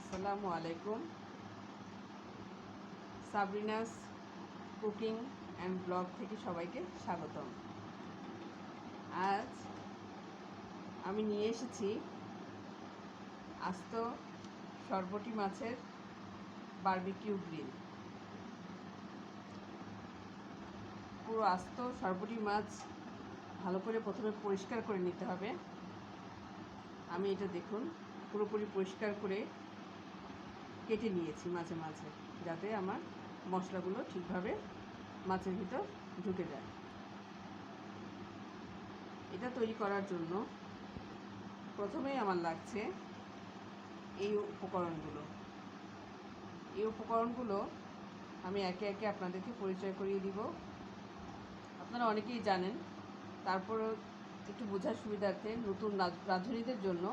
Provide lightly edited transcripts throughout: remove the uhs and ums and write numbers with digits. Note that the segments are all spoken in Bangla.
আসসালামু আলাইকুম। সাবরিনাস কুকিং অ্যান্ড ব্লগ থেকে সবাইকে স্বাগতম। আজ আমি নিয়ে এসেছি আস্ত সরবটি মাছের বারবিকিউ গ্রিল। পুরো আস্ত সরবটি মাছ ভালো করে প্রথমে পরিষ্কার করে নিতে হবে। আমি এটা দেখুন পুরোপুরি পরিষ্কার করে কেটে নিয়েছি মাঝে মাঝে, যাতে আমার মশলাগুলো ঠিকভাবে মাছের ভিতর ঢুকে যায়। এটা তৈরি করার জন্য প্রথমেই আমার লাগছে এই উপকরণগুলো আমি একে একে আপনাদেরকে পরিচয় করিয়ে দিব। আপনারা অনেকেই জানেন, তারপরও একটু বোঝার সুবিধার্থে নতুন রাঁধুনিদের জন্য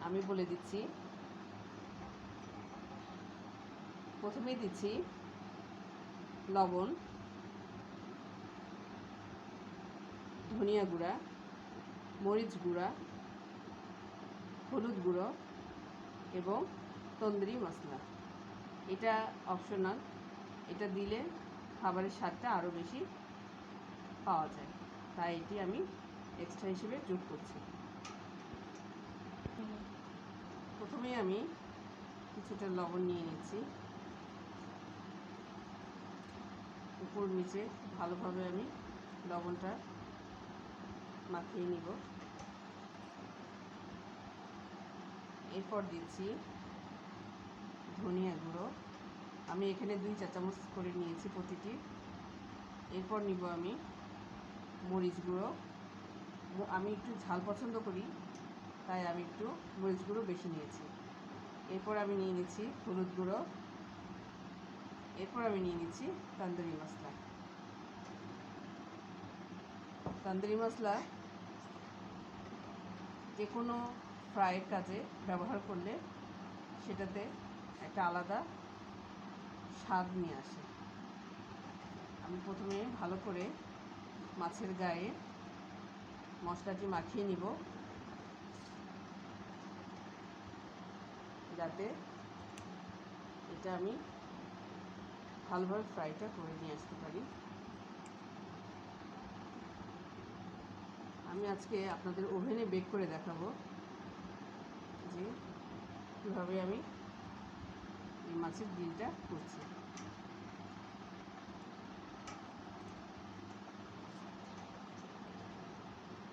আমি বলে দিচ্ছি। প্রথমেই দিচ্ছি লবণ, ধনিয়া গুঁড়া, মরিচ গুঁড়া, হলুদ গুঁড়ো এবং তন্দুরি মশলা। এটা অপশনাল, এটা দিলে খাবারের স্বাদটা আরও বেশি পাওয়া যায়, তাই এটি আমি এক্সট্রা হিসেবে যোগ করছি। প্রথমেই আমি কিছুটা লবণ নিয়ে নিচ্ছি, উপর নিচে ভালোভাবে আমি লবণটা মাখিয়ে নিব। এরপর দিচ্ছি ধনিয়া গুঁড়ো, আমি এখানে 2 চা চামচ করে নিয়েছি প্রতিটি। এরপর নিব আমি মরিচ গুঁড়ো, আমি একটু ঝাল পছন্দ করি তাই আমি একটু মরিচ গুঁড়ো বেশি নিয়েছি। এরপর আমি নিয়ে নিচ্ছি হলুদ গুঁড়ো, এরপর আমি নিয়ে নিচ্ছি তন্দুরি মশলা। তন্দুরি মশলা যে কোনো ফ্রাইয়ের কাজে ব্যবহার করলে সেটাতে একটা আলাদা স্বাদ নিয়ে আসে। আমি প্রথমে ভালো করে মাছের গায়ে মশলাটি মাখিয়ে নিব, যাতে এটা আমি ভালোভাবে ফ্রাইটা করে নিয়ে আসতে পারি। আমি আজকে আপনাদের ওভেনে বেক করে দেখাবো যে কীভাবে আমি এই মাছের গ্রিলটা করছি।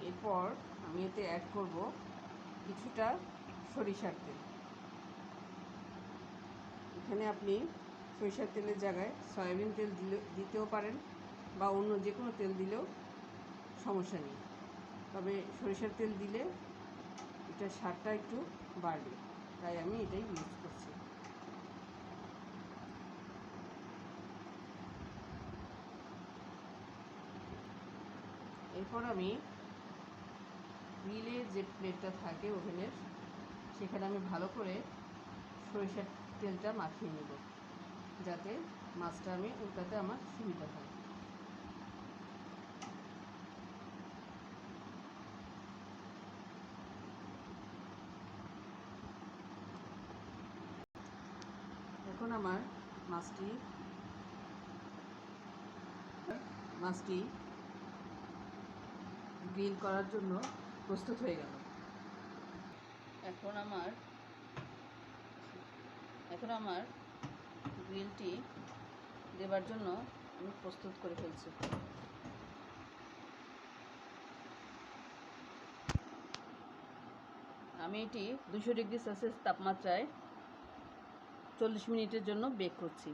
এরপর আমি এতে অ্যাড করব কিছুটা সরিষার তেল। এখানে আপনি সরিষার তেলের জায়গায় সয়াবিন তেল দিতেও পারেন বা অন্য যে কোনো তেল দিলেও সমস্যা নেই, তবে সরিষার তেল দিলে এটার স্বাদটা একটু বাড়বে, তাই আমি এটাই ইউজ করছি। এরপর আমি গ্রিলের যে প্লেটটা থাকে ওভেনের, সেখানে আমি ভালো করে সরিষার তেলটা মাখিয়ে নেব, যাতে মাছটা আমি উল্টাতে আমার সুবিধা হয়। এখন আমার মাছটি গ্রিল করার জন্য প্রস্তুত হয়ে গেল। এখন আমার গ্রিলটি দেবার জন্য আমি প্রস্তুত করে ফেলছি। আমি এটি 200 ডিগ্রি সেলসিয়াস তাপমাত্রায় 40 মিনিটের জন্য বেক করছি।